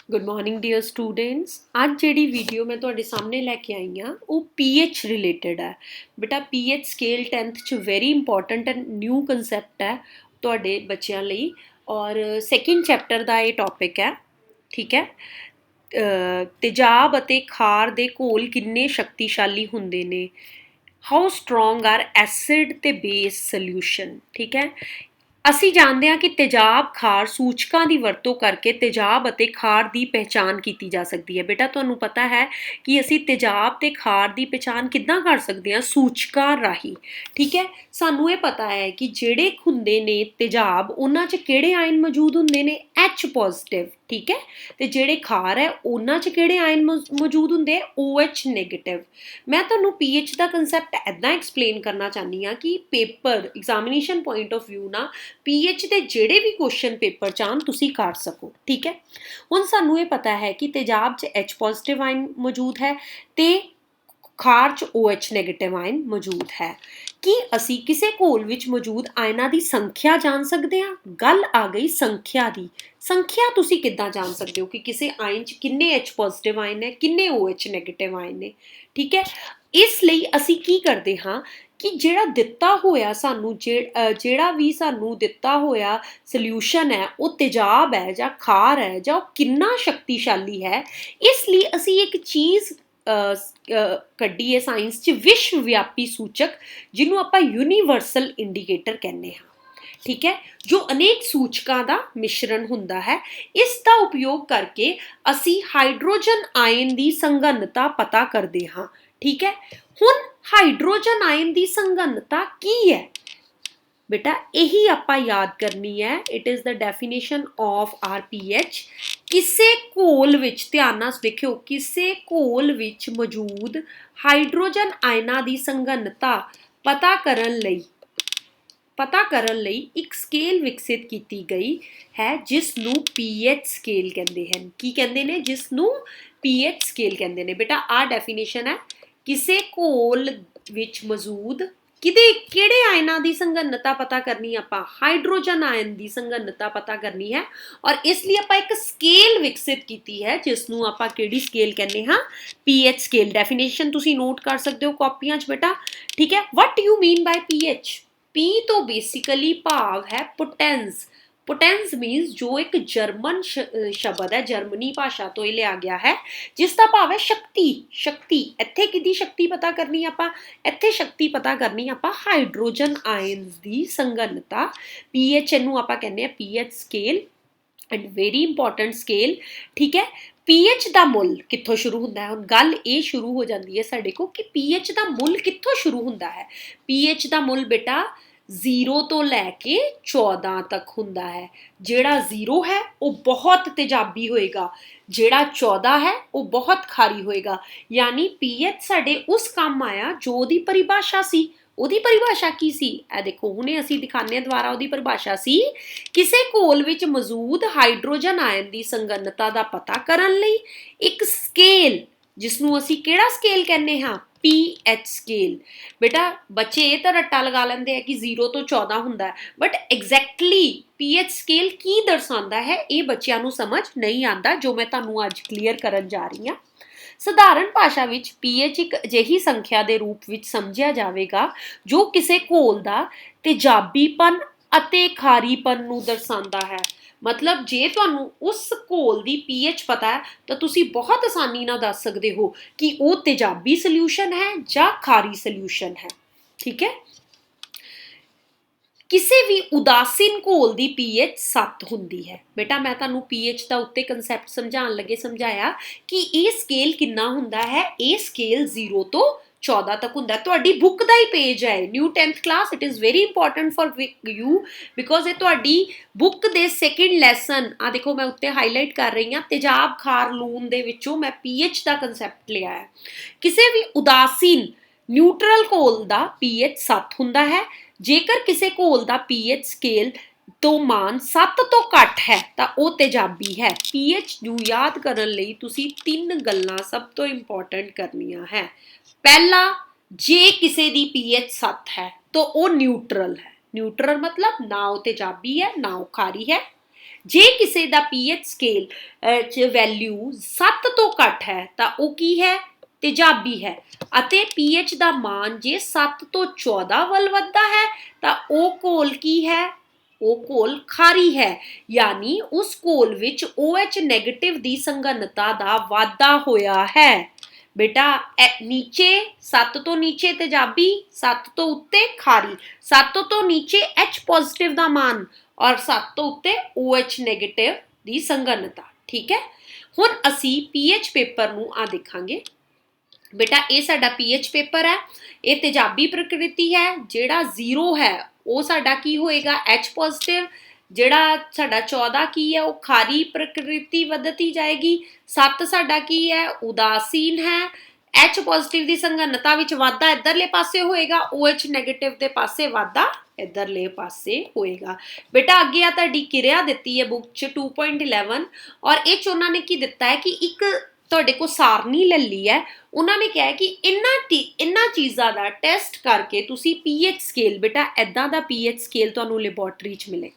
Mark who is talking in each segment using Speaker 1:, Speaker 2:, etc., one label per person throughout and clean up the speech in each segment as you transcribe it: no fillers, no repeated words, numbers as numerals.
Speaker 1: Good morning dear students. ਅੱਜ ਜਿਹੜੀ video ਮੈਂ ਤੁਹਾਡੇ ਸਾਹਮਣੇ ਲੈ ਕੇ ਆਈ ਹਾਂ ਉਹ ਪੀਐਚ ਰਿਲੇਟਡ ਹੈ। ਬੇਟਾ ਪੀਐਚ ਸਕੇਲ 10th ਚ very important and new concept ਹੈ ਤੁਹਾਡੇ ਬੱਚਿਆਂ ਲਈ ਔਰ ਸੈਕਿੰਡ ਚੈਪਟਰ ਦਾ ਇਹ ਟੌਪਿਕ ਹੈ। ਠੀਕ ਹੈ। ਤੇਜ਼ਾਬ ਅਤੇ ਖਾਰ ਦੇ ਘੋਲ ਕਿੰਨੇ ਸ਼ਕਤੀਸ਼ਾਲੀ ਹੁੰਦੇ ਨੇ, ਹਾਊ ਸਟਰੋਂਗ ਆਰ ਐਸਿਡ ਤੇ ਬੇਸ ਸੋਲਿਊਸ਼ਨ। ਠੀਕ ਹੈ। ਅਸੀਂ ਜਾਣਦੇ ਹਾਂ ਕਿ ਤੇਜ਼ਾਬ ਖਾਰ ਸੂਚਕਾਂ ਦੀ ਵਰਤੋਂ ਕਰਕੇ ਤੇਜ਼ਾਬ ਅਤੇ ਖਾਰ ਦੀ ਪਹਿਚਾਣ ਕੀਤੀ ਜਾ ਸਕਦੀ ਹੈ। ਬੇਟਾ ਤੁਹਾਨੂੰ ਪਤਾ ਹੈ ਕਿ ਅਸੀਂ ਤੇਜ਼ਾਬ ਤੇ ਖਾਰ ਦੀ ਪਹਿਚਾਣ ਕਿੱਦਾਂ ਕਰ ਸਕਦੇ ਹਾਂ? ਸੂਚਕਾਂ ਰਾਹੀਂ। ਠੀਕ ਹੈ। ਸਾਨੂੰ ਇਹ ਪਤਾ ਹੈ ਕਿ ਜਿਹੜੇ ਹੁੰਦੇ ਨੇ ਤੇਜ਼ਾਬ ਉਹਨਾਂ 'ਚ ਕਿਹੜੇ ਆਇਨ ਮੌਜੂਦ ਹੁੰਦੇ ਨੇ? H positive. ਠੀਕ ਹੈ। ਤੇ ਜਿਹੜੇ ਖਾਰ ਹੈ ਉਹਨਾਂ 'ਚ ਕਿਹੜੇ ਆਇਨ ਮੌਜੂਦ ਹੁੰਦੇ ਆ? OH negative. ਮੈਂ ਤੁਹਾਨੂੰ ਪੀਐਚ ਦਾ ਕੰਸੈਪਟ ਇੱਦਾਂ ਐਕਸਪਲੇਨ ਕਰਨਾ ਚਾਹੁੰਦੀ ਹਾਂ ਕਿ paper examination point of view ਨਾਲ ਪੀਐਚ ਦੇ ਜਿਹੜੇ ਵੀ ਕੁਐਸਚਨ ਪੇਪਰ 'ਚ ਆਉਣ ਤੁਸੀਂ ਕਰ ਸਕੋ। ਠੀਕ ਹੈ। ਹੁਣ ਸਾਨੂੰ ਇਹ ਪਤਾ ਹੈ ਕਿ ਤੇਜ਼ਾਬ 'ਚ H ਪੋਜ਼ਿਟਿਵ ਆਇਨ ਮੌਜੂਦ ਹੈ ਤੇ ਖਾਰ 'ਚ OH ਨੈਗੇਟਿਵ ਆਇਨ ਮੌਜੂਦ ਹੈ। ਕੀ ਅਸੀਂ ਕਿਸੇ ਘੋਲ ਵਿੱਚ ਮੌਜੂਦ ਆਇਨਾਂ ਦੀ ਸੰਖਿਆ ਜਾਣ ਸਕਦੇ ਹਾਂ? ਗੱਲ ਆ ਗਈ ਸੰਖਿਆ ਦੀ। ਸੰਖਿਆ ਤੁਸੀਂ ਕਿੱਦਾਂ ਜਾਣ ਸਕਦੇ ਹੋ ਕਿ ਕਿਸੇ ਆਇਨ 'ਚ ਕਿੰਨੇ H ਪੋਜ਼ਿਟਿਵ ਆਇਨ ਨੇ, ਕਿੰਨੇ OH ਨੈਗੇਟਿਵ ਆਇਨ ਨੇ? ਠੀਕ ਹੈ। ਇਸ ਲਈ ਅਸੀਂ ਕੀ ਕਰਦੇ ਹਾਂ ਕਿ ਜਿਹੜਾ ਦਿੱਤਾ ਹੋਇਆ ਸਾਨੂੰ ਜਿਹੜਾ ਵੀ ਸਾਨੂੰ ਦਿੱਤਾ ਹੋਇਆ ਸੋਲਿਊਸ਼ਨ ਹੈ ਉਹ ਤੇਜ਼ਾਬ ਹੈ ਜਾਂ ਖਾਰ ਹੈ ਜਾਂ ਉਹ ਕਿੰਨਾ ਸ਼ਕਤੀਸ਼ਾਲੀ ਹੈ, ਇਸ ਲਈ ਅਸੀਂ ਇੱਕ ਚੀਜ਼ ਕੱਢੀ ਹੈ ਸਾਇੰਸ 'ਚ, ਵਿਸ਼ਵ ਵਿਆਪੀ ਸੂਚਕ, ਜਿਹਨੂੰ ਆਪਾਂ ਯੂਨੀਵਰਸਲ ਇੰਡੀਕੇਟਰ ਕਹਿੰਦੇ ਹਾਂ। ਠੀਕ ਹੈ। ਜੋ ਅਨੇਕ ਸੂਚਕਾਂ ਦਾ ਮਿਸ਼ਰਣ ਹੁੰਦਾ ਹੈ। ਇਸ ਦਾ ਉਪਯੋਗ ਕਰਕੇ ਅਸੀਂ ਹਾਈਡਰੋਜਨ ਆਇਨ ਦੀ ਸੰਘਣਤਾ ਪਤਾ ਕਰਦੇ ਹਾਂ। ਠੀਕ ਹੈ। ਹੁਣ ਹਾਈਡਰੋਜਨ ਆਇਨ ਦੀ ਸੰਘਣਤਾ ਕੀ ਹੈ? ਬੇਟਾ ਇਹੀ ਆਪਾਂ ਯਾਦ ਕਰਨੀ ਹੈ। It is the definition of R pH. ਕਿਸੇ ਘੋਲ ਵਿੱਚ, ਧਿਆਨ ਨਾਲ ਵੇਖਿਓ, ਕਿਸੇ ਘੋਲ ਵਿੱਚ ਮੌਜੂਦ ਹਾਈਡਰੋਜਨ ਆਇਨਾਂ ਦੀ ਸੰਘਣਤਾ ਪਤਾ ਕਰਨ ਲਈ ਇੱਕ ਸਕੇਲ ਵਿਕਸਿਤ ਕੀਤੀ ਗਈ ਹੈ ਜਿਸ ਨੂੰ ਪੀਐਚ ਸਕੇਲ ਕਹਿੰਦੇ ਹਨ। ਕੀ ਕਹਿੰਦੇ ਨੇ? ਜਿਸ ਨੂੰ ਪੀਐਚ ਸਕੇਲ ਕਹਿੰਦੇ ਨੇ। ਬੇਟਾ ਆਹ ਡੈਫੀਨੇਸ਼ਨ ਹੈ। ਕਿਸੇ ਘੋਲ ਵਿੱਚ ਮੌਜੂਦ ਕਿਹੜੇ ਆਇਨਾਂ ਦੀ ਸੰਘਣਤਾ ਪਤਾ ਕਰਨੀ? ਆਪਾਂ ਹਾਈਡਰੋਜਨ ਆਇਨ ਦੀ ਸੰਘਣਤਾ ਪਤਾ ਕਰਨੀ ਹੈ ਔਰ ਇਸ ਲਈ ਆਪਾਂ ਇੱਕ ਸਕੇਲ ਵਿਕਸਿਤ ਕੀਤੀ ਹੈ ਜਿਸ ਨੂੰ ਆਪਾਂ ਕਿਹੜੀ ਸਕੇਲ ਕਹਿੰਦੇ ਹਾਂ? PH scale. ਡੈਫੀਨੇਸ਼ਨ ਤੁਸੀਂ ਨੋਟ ਕਰ ਸਕਦੇ ਹੋ ਕਾਪੀਆਂ 'ਚ ਬੇਟਾ। ਠੀਕ ਹੈ। ਵਟ ਯੂ ਮੀਨ ਬਾਈ ਪੀਐਚ? ਪੀ ਤੋਂ ਬੇਸਿਕਲੀ ਭਾਵ ਹੈ ਪੋਟੈਂਸ। ਪੋਟੈਂਸ ਮੀਨਸ ਜੋ ਇੱਕ ਜਰਮਨ ਸ਼ਬਦ ਹੈ, ਜਰਮਨੀ ਭਾਸ਼ਾ ਤੋਂ ਇਹ ਲਿਆ ਗਿਆ ਹੈ, ਜਿਸ ਦਾ ਭਾਵ ਹੈ ਸ਼ਕਤੀ। ਇੱਥੇ ਕਿਹਦੀ ਸ਼ਕਤੀ ਪਤਾ ਕਰਨੀ ਆਪਾਂ? ਇੱਥੇ ਸ਼ਕਤੀ ਪਤਾ ਕਰਨੀ ਆਪਾਂ ਹਾਈਡਰੋਜਨ ਆਇਨਸ ਦੀ ਸੰਘਣਤਾ। ਪੀਐਚ ਇਹਨੂੰ ਆਪਾਂ ਕਹਿੰਦੇ ਆ pH scale and very important scale. ਠੀਕ ਹੈ। ਪੀਐਚ ਦਾ ਮੁੱਲ ਕਿੱਥੋਂ ਸ਼ੁਰੂ ਹੁੰਦਾ ਹੈ? ਹੁਣ ਗੱਲ ਇਹ ਸ਼ੁਰੂ ਹੋ ਜਾਂਦੀ ਹੈ ਸਾਡੇ ਕੋਲ ਕਿ ਪੀਐਚ ਦਾ ਮੁੱਲ ਕਿੱਥੋਂ ਸ਼ੁਰੂ ਹੁੰਦਾ ਹੈ। ਪੀਐਚ ਦਾ ਮੁੱਲ ਬੇਟਾ 0 ਤੋਂ ਲੈ ਕੇ 14 ਤੱਕ ਹੁੰਦਾ ਹੈ। ਜਿਹੜਾ 0 ਹੈ ਉਹ ਬਹੁਤ ਤੇਜ਼ਾਬੀ ਹੋਏਗਾ, ਜਿਹੜਾ 14 ਹੈ ਉਹ ਬਹੁਤ ਖਾਰੀ ਹੋਏਗਾ। ਯਾਨੀ ਪੀਐਚ ਸਾਡੇ ਉਸ ਕੰਮ ਆਇਆ ਜੋ ਉਹਦੀ ਪਰਿਭਾਸ਼ਾ ਸੀ। ਉਹਦੀ ਪਰਿਭਾਸ਼ਾ ਕੀ ਸੀ? ਇਹ ਦੇਖੋ, ਹੁਣੇ ਅਸੀਂ ਦਿਖਾਉਂਦੇ ਹਾਂ ਦੁਬਾਰਾ। ਉਹਦੀ ਪਰਿਭਾਸ਼ਾ ਸੀ ਕਿਸੇ ਘੋਲ ਵਿੱਚ ਮੌਜੂਦ ਹਾਈਡਰੋਜਨ ਆਇਨ ਦੀ ਸੰਘਣਤਾ ਦਾ ਪਤਾ ਕਰਨ ਲਈ ਇੱਕ ਸਕੇਲ, ਜਿਸ ਨੂੰ ਅਸੀਂ ਕਿਹੜਾ ਸਕੇਲ ਕਹਿੰਦੇ ਹਾਂ? PH scale. ਬੇਟਾ ਬੱਚੇ ਇਹ ਤਾਂ ਰੱਟਾ ਲਗਾ ਲੈਂਦੇ ਆ ਕਿ 0 ਤੋਂ 14 ਹੁੰਦਾ ਹੈ, ਬਟ ਐਗਜ਼ੈਕਟਲੀ ਪੀਐਚ ਸਕੇਲ ਕੀ ਦਰਸਾਉਂਦਾ ਹੈ ਇਹ ਬੱਚਿਆਂ ਨੂੰ ਸਮਝ ਨਹੀਂ ਆਉਂਦਾ, ਜੋ ਮੈਂ ਤੁਹਾਨੂੰ ਅੱਜ ਕਲੀਅਰ ਕਰਨ ਜਾ ਰਹੀ ਹਾਂ। ਸਧਾਰਨ ਭਾਸ਼ਾ ਵਿੱਚ ਪੀਐਚ ਇੱਕ ਅਜਿਹੀ ਸੰਖਿਆ ਦੇ ਰੂਪ ਵਿੱਚ ਸਮਝਿਆ ਜਾਵੇਗਾ ਜੋ ਕਿਸੇ ਘੋਲ ਦਾ ਤੇਜ਼ਾਬੀਪਨ ਅਤੇ ਖਾਰੀਪਨ ਨੂੰ ਦਰਸਾਉਂਦਾ ਹੈ। ਮਤਲਬ ਜੇ ਤੁਹਾਨੂੰ ਉਸ ਘੋਲ ਦੀ ਪੀਐਚ ਪਤਾ ਹੈ ਤਾਂ ਤੁਸੀਂ ਬਹੁਤ ਆਸਾਨੀ ਨਾਲ ਦੱਸ ਸਕਦੇ ਹੋ ਕਿ ਉਹ ਤੇਜ਼ਾਬੀ ਸੋਲਿਊਸ਼ਨ ਹੈ ਜਾਂ ਖਾਰੀ ਸੋਲਿਊਸ਼ਨ ਹੈ। ਠੀਕ ਹੈ। ਕਿਸੇ ਵੀ ਉਦਾਸੀਨ ਘੋਲ ਦੀ ਪੀਐਚ 7 ਹੁੰਦੀ ਹੈ। ਬੇਟਾ ਮੈਂ ਤੁਹਾਨੂੰ ਪੀਐਚ ਦਾ ਉੱਤੇ ਕੰਸੈਪਟ ਸਮਝਾਉਣ ਲੱਗੇ ਸਮਝਾਇਆ ਕਿ ਇਹ ਸਕੇਲ ਕਿੰਨਾ ਹੁੰਦਾ ਹੈ। ਇਹ ਸਕੇਲ 0 ਤੋਂ 14 ਤੱਕ ਹੁੰਦਾ। ਤੁਹਾਡੀ ਬੁੱਕ ਦਾ ਹੀ ਪੇਜ ਹੈ, new 10th class. It is very important for you because ਇਹ ਤੁਹਾਡੀ ਬੁੱਕ ਦੇ ਸੈਕਿੰਡ ਲੈਸਨ, ਆ ਦੇਖੋ ਮੈਂ ਉੱਤੇ ਹਾਈਲਾਈਟ ਕਰ ਰਹੀ ਹਾਂ, ਤੇਜ਼ਾਬ ਖਾਰ ਲੂਣ ਦੇ ਵਿੱਚੋਂ ਮੈਂ ਪੀਐਚ ਦਾ ਕੰਸੈਪਟ ਲਿਆ ਹੈ। ਕਿਸੇ ਵੀ ਉਦਾਸੀਨ ਨਿਊਟਰਲ ਘੋਲ ਦਾ ਪੀਐਚ 7 ਹੁੰਦਾ ਹੈ। ਜੇਕਰ ਕਿਸੇ ਘੋਲ ਦਾ ਪੀਐਚ ਸਕੇਲ ਤੋਂ ਮਾਨ 7 ਤੋਂ ਘੱਟ ਹੈ ਤਾਂ ਉਹ ਤੇਜ਼ਾਬੀ ਹੈ। ਪੀਐਚ ਨੂੰ ਯਾਦ ਕਰਨ ਲਈ ਤੁਸੀਂ 3 ਗੱਲਾਂ ਸਭ ਤੋਂ ਇੰਪੋਰਟੈਂਟ ਕਰਨੀਆਂ ਹੈ। ਪਹਿਲਾ, ਜੇ ਕਿਸੇ ਦੀ ਪੀਐਚ 7 ਹੈ ਤਾਂ ਉਹ ਨਿਊਟਰਲ ਹੈ। ਨਿਊਟਰਲ ਮਤਲਬ ਨਾ ਉਹ ਤੇਜ਼ਾਬੀ ਹੈ ਨਾ ਉਹ ਖਾਰੀ ਹੈ। जे किसी का पीएच स्केल च वैल्यू 7 तो घट है तो वो की है, तेजाबी है। अते पीएच का मान जे 7 तो 14 वल वधदा है तो वो घोल की है, वो घोल खारी है। यानी उस घोल विच OH नैगेटिव की संघनता का वाधा होया है। बेटा नीचे 7 तो नीचे तेजाबी, 7 तो उत्ते खारी, 7 तो नीचे H पॉजिटिव का मान और 7 तो उत्ते OH नैगेटिव की संघनता। ठीक है, हुण असी पीएच पेपर नूं आ देखांगे। बेटा ये साडा पीएच पेपर है, ये तेजाबी प्रकृति है। जिहड़ा 0 है वो साडा की होएगा H पॉजिटिव, जिहड़ा साडा 14 की है वो खारी प्रकृति वधती जाएगी। 7 साडा की है उदासीन है। H पॉजिटिव की संघनता विच वाधा इधरले पासे होएगा, OH नैगेटिव दे पासे वाधा इधरले पासे होएगा। बेटा अगे आ तुहाडी किरिया दित्ती है बुक च 2.11 और ये च उन्हां ने की दिता है कि एक तुहाडे को सारनी ले ली है। उन्होंने कहा है कि इन्हां चीज़ों का टेस्ट करके तुसी पीएच स्केल, बेटा इदा का पीएच स्केल तुहानूं लैबोरेटरी च मिले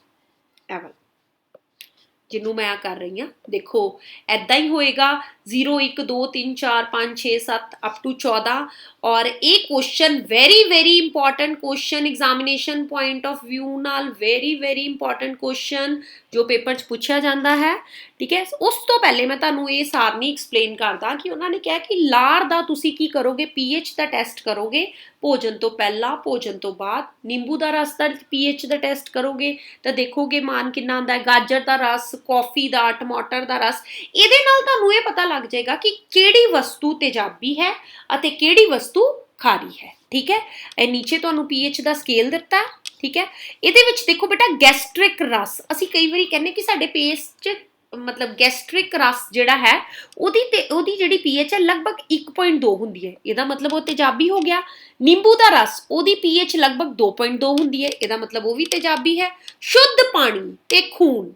Speaker 1: जिन्हों मैं कर रही हाँ। देखो ऐदा ही होएगा 0 1 2 3 4 5 6 7 अप टू 14। और ये question very important question examination point of view नाल वेरी इंपॉर्टेंट क्वेश्चन जो पेपर च पूछा जाता है। ठीक है, उस तो पहले मैं तुहानूं ये सारनी एक्सप्लेन करदा कि उन्होंने कहा कि लार दा तुसी की करोगे, पीएच का टेस्ट करोगे भोजन तो पहला भोजन तो बाद। नींबू का रस का पीएच का टेस्ट करोगे तो देखोगे मान कितना आंदा है। गाजर का रस, कॉफी का, टमाटर का रस, ये तुहानूं ये पता लग जाएगा कि किहड़ी वस्तु तेजाबी है अते किहड़ी वस्तु खारी है। ठीक है, ये नीचे तुहानूं पीएच का स्केल दिता है। ठीक है, इहदे विच देखो बेटा गैस्ट्रिक रस, असीं कई बारी कहने कि साडे पेट च मतलब गैस्ट्रिक रस जिहड़ा है ओदी जिहड़ी पीएच है लगभग 1.2 हुंदी है, इहदा मतलब वो तेजाबी हो गया। नींबू का रस ओदी पीएच लगभग 2.2 हुंदी है, इहदा मतलब वो भी तेजाबी है। शुद्ध पानी ते खून,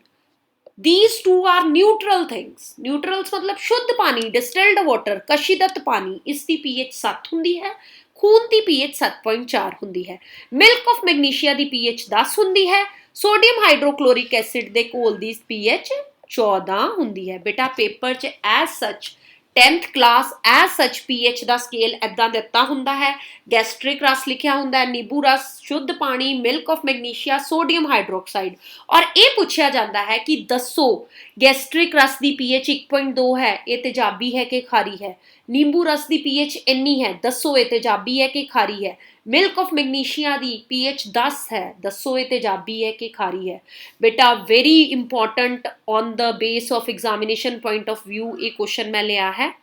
Speaker 1: these two are neutral things. Neutrals मतलब शुद्ध पानी, डिस्टिल्ड वाटर, कशिदत पानी, इसकी पीएच 7 हुंदी है। खून की पीएच 7.4 हुंदी है। मिल्क ऑफ मैग्नीशिया की पीएच 10 हुंदी है। सोडियम हाइड्रोक्लोरिक एसिड दे घोल की पीएच 14 हुंदी है। बेटा पेपर च as such 10th class as such pH का स्केल इदा दिता हुंदा है। गैस्ट्रिक रस लिखिया हुंदा है, नींबू रस, शुद्ध पानी, milk of magnesia, sodium hydroxide. और ये पूछा जाता है कि दसो गैस्ट्रिक रस की पीएच 1.2 है, ये तेजाबी है कि खारी है। नींबू रस की पीएच इन्नी है, दसो ये तेजाबी है कि खारी है। मिल्क ऑफ मैग्नीशिया की पीएच 10 है, दसो ये तेजाबी है कि खारी है। बेटा very important on the base of examination point of view ये क्वेश्चन मैं लिया है।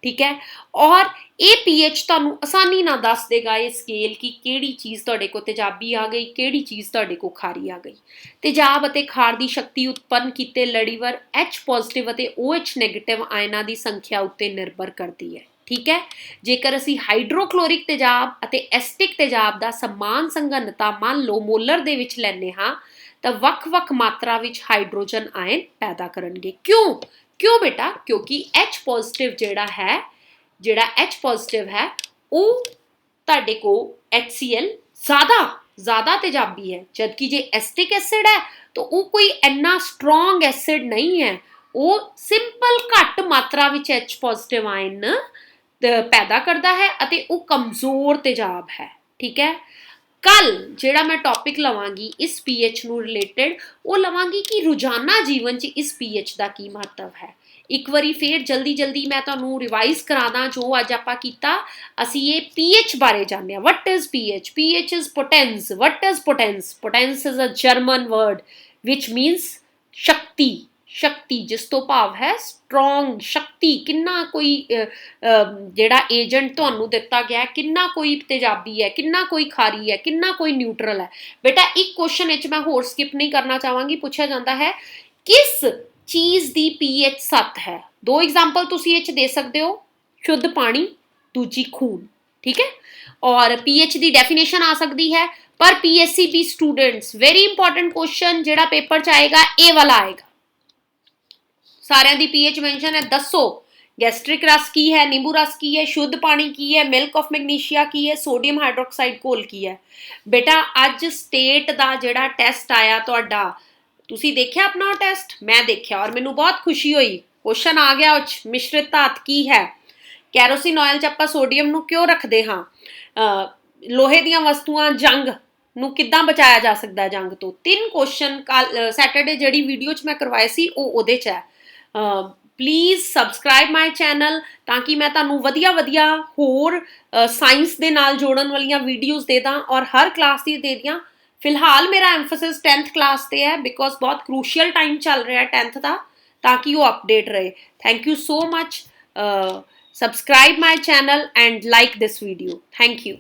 Speaker 1: ठीक है, और ये पीएच तुहानूं आसानी ना दस देगा ये स्केल की किहड़ी चीज़ तुहाडे को तेजाबी आ गई, किहड़ी चीज़ तुहाडे को खारी आ गई। तेजाब अते खार की शक्ति उत्पन्न कीते लड़ीवर H पॉजिटिव अते OH नैगेटिव आयना की संख्या उत्ते निर्भर करती है। ठीक है, जेकर असी हाइड्रोक्लोरिक तेजाब अते एस्टिक तेजाब का समान संघनता मान लो मोलर दे विच लैने हाँ तो वख-वख मात्रा विच हाइड्रोजन आयन पैदा करनगे। क्यों बेटा, क्योंकि H पॉजिटिव जिहड़ा H पॉजिटिव है वो तुहाडे को HCl ज़्यादा तेजाबी है, जबकि जे एस्टिक एसिड है तो वो कोई इन्ना स्ट्रोंग एसिड नहीं है, वो सिंपल घट मात्रा विच H पॉजिटिव आयन पैदा करता है अते वो कमजोर तेजाब है। ठीक है, कल जिहड़ा मैं टॉपिक लवांगी इस पीएच नूं रिलेटेड वो लवांगी कि रोजाना जीवन च इस पीएच का की महत्व है। एक बारी फिर जल्दी मैं तुहानूं रिवाइज करा दा जो अज आपां कीता। असीं ये पीएच बारे जाने what is pH. PH is potence. What is potence? Potence is a German word which मीनस शक्ति जिस तो भाव है स्ट्रोंग शक्ति। किन्ना कोई जिहड़ा एजेंट तुहानूं दिता गया किन्ना कोई तेजाबी है, किन्ना कोई खारी है, किन्ना कोई न्यूट्रल है। बेटा एक क्वेश्चन इच मैं होर स्किप नहीं करना चाहांगी, पूछा जाता है किस चीज़ की पीएच 7 है। दो एग्जाम्पल तुसीं इच दे सकते हो, शुद्ध पानी, दूजी खून। ठीक है, और पीएच की डेफिनेशन आ सकती है पर PSCB students very important question जिहड़ा पेपर च आएगा ए वाला आएगा। सारियां दी पीएच मेंशन है, दसो गैस्ट्रिक रस की है, नींबू रस की है, शुद्ध पानी की है, मिल्क ऑफ मैग्नीशिया की है, सोडियम हाइड्रोक्साइड घोल की है। बेटा अज स्टेट का जिहड़ा टेस्ट आया तुहाडा ਤੁਸੀਂ ਦੇਖਿਆ ਆਪਣਾ ਟੈਸਟ? ਮੈਂ ਦੇਖਿਆ ਔਰ ਮੈਨੂੰ ਬਹੁਤ ਖੁਸ਼ੀ ਹੋਈ। ਕੁਐਸਚਨ ਆ ਗਿਆ ਉਹ 'ਚ, ਮਿਸ਼ਰਿਤ ਧਾਤ ਕੀ ਹੈ? ਕੈਰੋਸਿਨ ਆਇਲ 'ਚ ਆਪਾਂ ਸੋਡੀਅਮ ਨੂੰ ਕਿਉਂ ਰੱਖਦੇ ਹਾਂ? ਲੋਹੇ ਦੀਆਂ ਵਸਤੂਆਂ ਜੰਗ ਨੂੰ ਕਿੱਦਾਂ ਬਚਾਇਆ ਜਾ ਸਕਦਾ ਜੰਗ ਤੋਂ? 3 ਕੁਐਸਚਨ ਕੱਲ ਸੈਟਰਡੇ ਜਿਹੜੀ ਵੀਡੀਓ 'ਚ ਮੈਂ ਕਰਵਾਏ ਸੀ ਉਹ ਉਹਦੇ 'ਚ ਹੈ। ਪਲੀਜ਼ ਸਬਸਕ੍ਰਾਈਬ ਮਾਈ ਚੈਨਲ ਤਾਂ ਕਿ ਮੈਂ ਤੁਹਾਨੂੰ ਵਧੀਆ ਵਧੀਆ ਹੋਰ ਸਾਇੰਸ ਦੇ ਨਾਲ ਜੋੜਨ ਵਾਲੀਆਂ ਵੀਡੀਓਜ਼ ਦੇ ਦਾਂ ਔਰ ਹਰ ਕਲਾਸ ਦੀ ਦੇ ਦਿਆਂ। ਫਿਲਹਾਲ ਮੇਰਾ ਐਮਫਸਿਸ 10th ਕਲਾਸ ਤੇ ਹੈ ਬਿਕੋਜ਼ ਬਹੁਤ ਕ੍ਰੂਸ਼ੀਅਲ ਟਾਈਮ ਚੱਲ ਰਿਹਾ 10th ਦਾ, ਤਾਂ ਕਿ ਉਹ ਅਪਡੇਟ ਰਹੇ। Thank you so much. Subscribe my channel and like this video. Thank you.